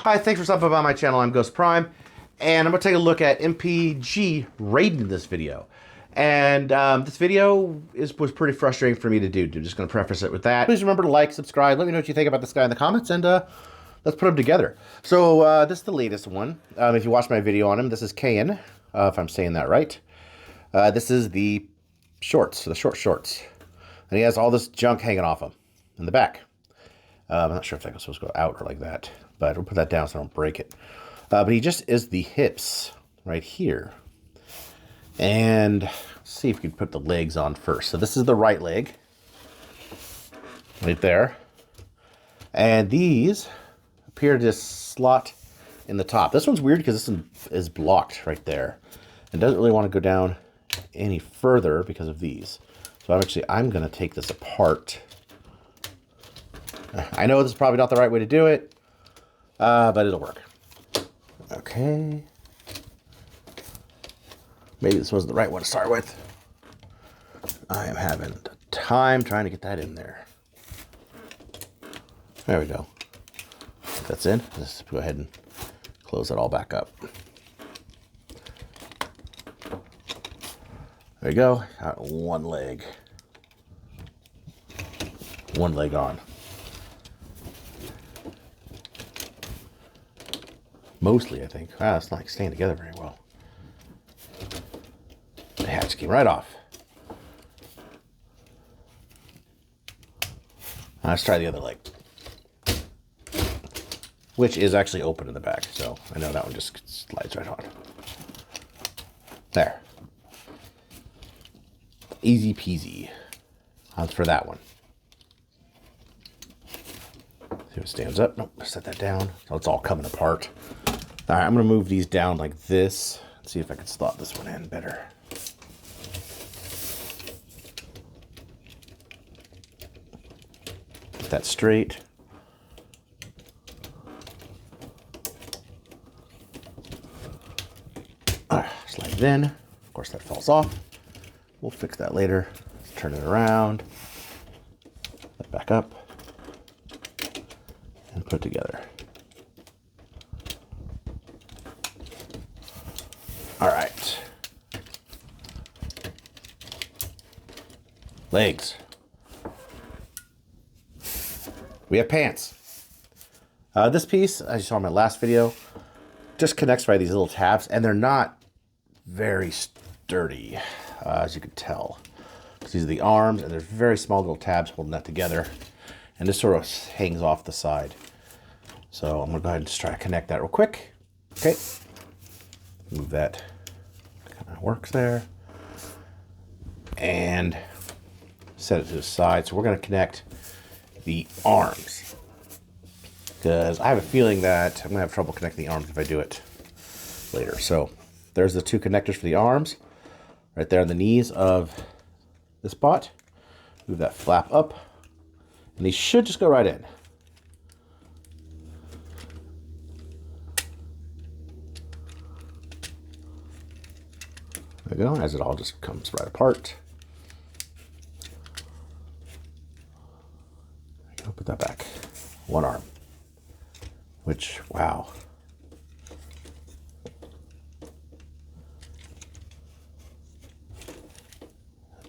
Hi, thanks for stopping by my channel. I'm Ghost Prime, and I'm going to take a look at MPG Raiden this video. And this video was pretty frustrating for me to do. I'm just going to preface it with that. Please remember to like, subscribe, let me know what you think about this guy in the comments, and let's put them together. So this is the latest one. If you watched my video on him, this is Kayan, if I'm saying that right. This is the shorts, the short shorts. And he has all this junk hanging off him in the back. I'm not sure if that was supposed to go out or like that, but we'll put that down so I don't break it. But he just is the hips right here. And let's see if we can put the legs on first. So this is the right leg right there. And these appear to just slot in the top. This one's weird because this one is blocked right there. It doesn't really want to go down any further because of these. So I'm going to take this apart. I know this is probably not the right way to do it, but it'll work. Okay. Maybe this wasn't the right one to start with. I am having a time trying to get that in there. There we go. That's in. Let's go ahead and close it all back up. There you go. Got one leg. One leg on. Mostly, I think. Wow, it's not staying together very well. The hatch came right off. Let's try the other leg. Which is actually open in the back, so I know that one just slides right on. There. Easy peasy. That's for that one. See if it stands up. Nope, set that down. So it's all coming apart. All right, I'm going to move these down like this. Let's see if I can slot this one in better. Get that straight. Slide it in. Of course, that falls off. We'll fix that later. Let's turn it around. Put back up. And put it together. All right. Legs. We have pants. This piece, as you saw in my last video, just connects by these little tabs, and they're not very sturdy, as you can tell. These are the arms, and there's very small little tabs holding that together, and this sort of hangs off the side. So I'm gonna go ahead and just try to connect that real quick. Okay. Move that. Kind of works there. And set it to the side. So we're going to connect the arms, because I have a feeling that I'm going to have trouble connecting the arms if I do it later. So there's the two connectors for the arms right there on the knees of this bot. Move that flap up, and these should just go right in. There we go, as it all just comes right apart. There you go, put that back. One arm. Which, wow.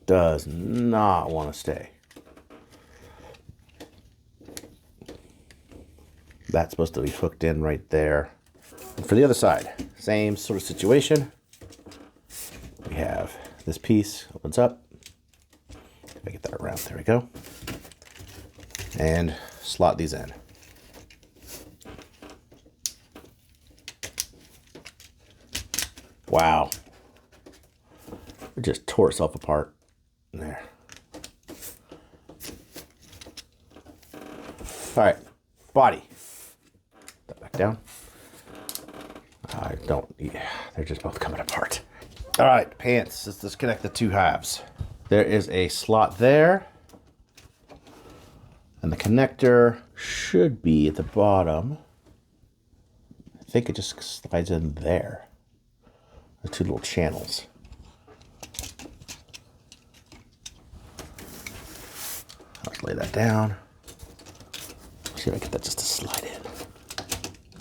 Does not want to stay. That's supposed to be hooked in right there. And for the other side, same sort of situation. We have this piece opens up. If I get that around, there we go. And slot these in. Wow. It just tore itself apart. There. All right, body. Put that back down. Yeah, they're just both coming apart. All right, pants. Let's disconnect the two halves. There is a slot there. And the connector should be at the bottom. I think it just slides in there. The two little channels. Let's lay that down. See if I get that just to slide in.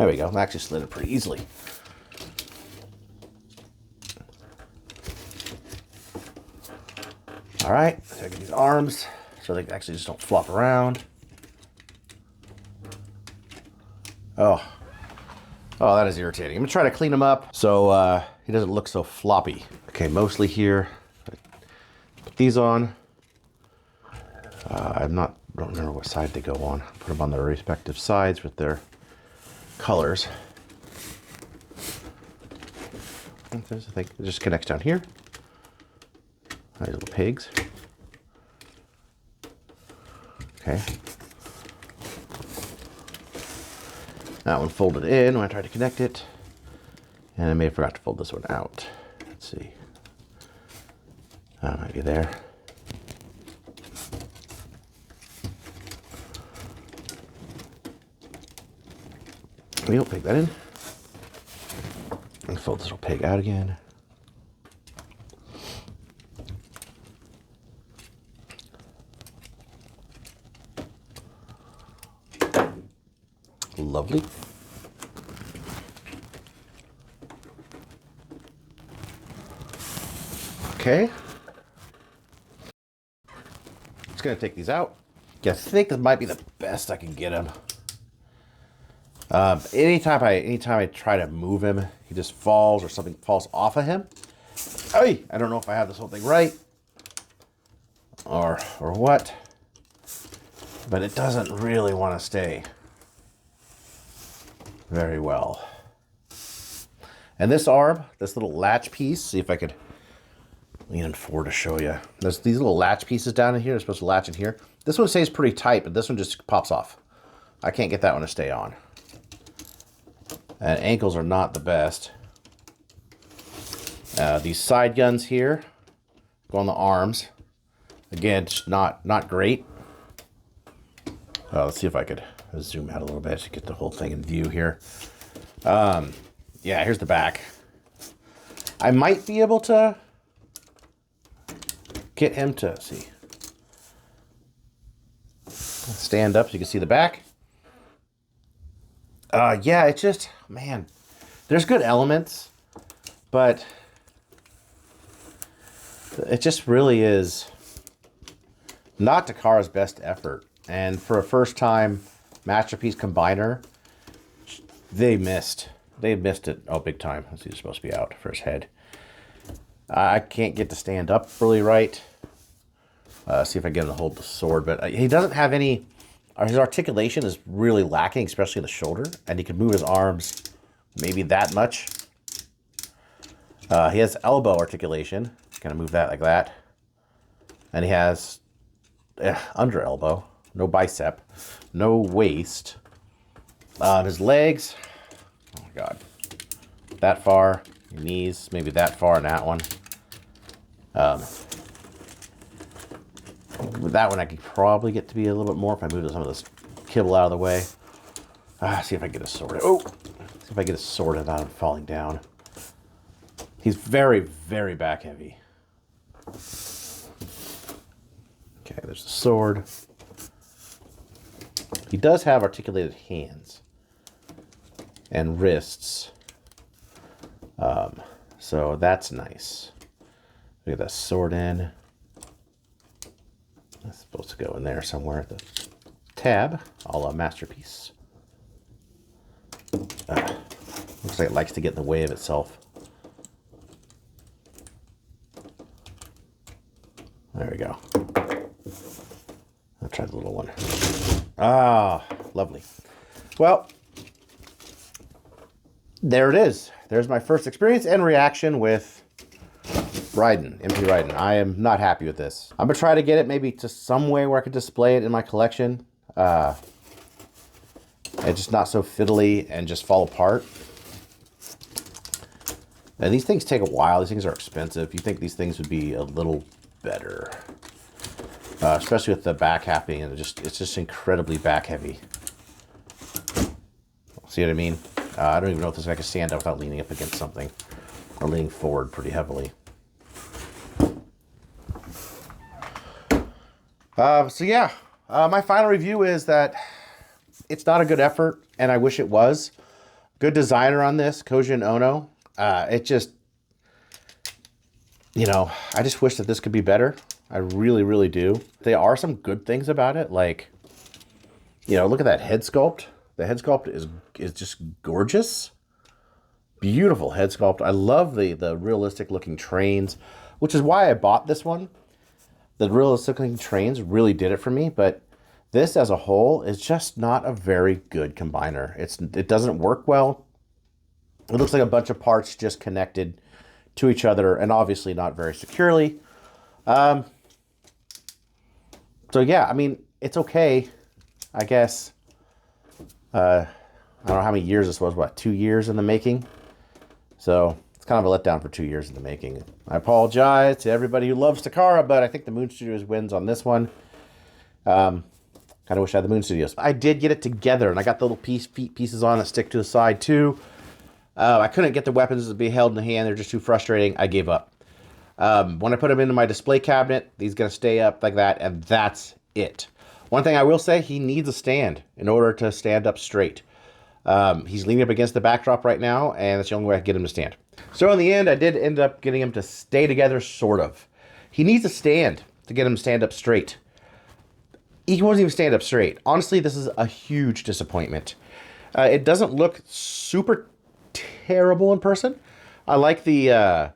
There we go. I actually slid it pretty easily. All right, so I get these arms so they actually just don't flop around. Oh, that is irritating. I'm gonna try to clean him up so he doesn't look so floppy. Okay, mostly here. Put these on. I don't remember what side they go on. Put them on their respective sides with their colors. There's the thing. It just connects down here. Nice little pigs. Okay. That one folded in when I tried to connect it. And I may have forgot to fold this one out. Let's see. That might be there. We'll peg that in. And fold this little peg out again. Lovely. Okay. Just gonna take these out. I think this might be the best I can get him. Anytime I try to move him, he just falls or something falls off of him. Hey, I don't know if I have this whole thing right or what, but it doesn't really want to stay very well. And this arm, this little latch piece, see if I could lean in forward to show you. There's these little latch pieces down in here. They're supposed to latch in here. This one stays pretty tight, but this one just pops off. I can't get that one to stay on. And ankles are not the best. These side guns here go on the arms. Again, just not great. Let's see if I could zoom out a little bit to get the whole thing in view here. Yeah, here's the back. I might be able to get him to stand up so you can see the back. Yeah, it's just, man, there's good elements, but it just really is not Takara's best effort. And for a first-time Masterpiece combiner, they missed. They missed it. Oh, big time. He's supposed to be out for his head. I can't get to stand up really right. See if I can get him to hold the sword, but he doesn't have any. His articulation is really lacking, especially in the shoulder, and he can move his arms maybe that much. He has elbow articulation. Kind of move that like that. And he has under elbow, no bicep, no waist. His legs, oh my God, that far. Your knees, maybe that far in that one. With that one, I could probably get to be a little bit more if I move some of this kibble out of the way. See if I can get it sorted. Oh, see if I get it sorted without him falling down. He's very, very back heavy. Okay, there's the sword. He does have articulated hands and wrists. So that's nice. Look at that sword in. That's supposed to go in there somewhere at the tab, a la Masterpiece. Looks like it likes to get in the way of itself. There we go. I'll try the little one. Ah, lovely. Well, there it is. There's my first experience and reaction with Raiden, MPG Raiden. I am not happy with this. I'm gonna try to get it maybe to some way where I could display it in my collection. It's just not so fiddly and just fall apart. And these things take a while. These things are expensive. You think these things would be a little better, especially with the back half being it's just incredibly back heavy. See what I mean? I don't even know if this guy can stand up without leaning up against something or leaning forward pretty heavily. So yeah, my final review is that it's not a good effort, and I wish it was. Good designer on this, Kojin Ono. It just, you know, I just wish that this could be better. I really, really do. There are some good things about it. Like, you know, look at that head sculpt. The head sculpt is just gorgeous. Beautiful head sculpt. I love the realistic looking trains, which is why I bought this one. The realistic looking trains really did it for me, but this as a whole is just not a very good combiner. It doesn't work well. It looks like a bunch of parts just connected to each other and obviously not very securely. So yeah, I mean, it's okay, I guess. I don't know how many years this was, what, 2 years in the making? So it's kind of a letdown for 2 years in the making. I apologize to everybody who loves Takara, but I think the Moon Studios wins on this one. Kind of wish I had the Moon Studios. I did get it together, and I got the little pieces on that stick to the side too. I couldn't get the weapons to be held in the hand. They're just too frustrating. I gave up. When I put them into my display cabinet, he's going to stay up like that, and that's it. One thing I will say, he needs a stand in order to stand up straight. He's leaning up against the backdrop right now, and that's the only way I can get him to stand. So in the end, I did end up getting him to stay together, sort of. He needs a stand to get him to stand up straight. He won't even stand up straight. Honestly, this is a huge disappointment. It doesn't look super terrible in person. I like the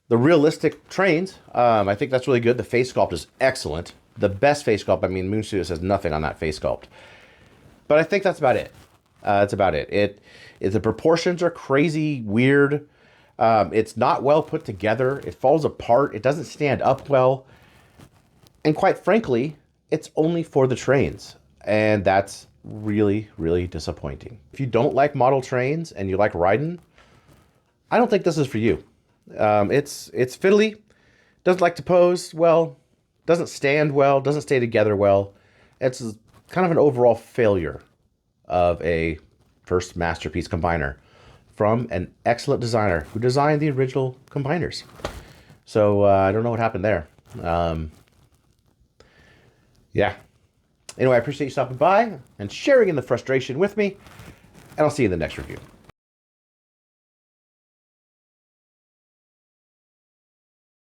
realistic trains. I think that's really good. The face sculpt is excellent. The best face sculpt. I mean, Moon Studios has nothing on that face sculpt. But I think that's about it. That's about it. The proportions are crazy, weird. It's not well put together. It falls apart. It doesn't stand up well. And quite frankly, it's only for the trains. And that's really, really disappointing. If you don't like model trains and you like Raiden, I don't think this is for you. It's fiddly, doesn't like to pose well, doesn't stand well, doesn't stay together well. It's kind of an overall failure of a first masterpiece combiner from an excellent designer who designed the original combiners. So I don't know what happened there. Yeah. Anyway, I appreciate you stopping by and sharing in the frustration with me, and I'll see you in the next review.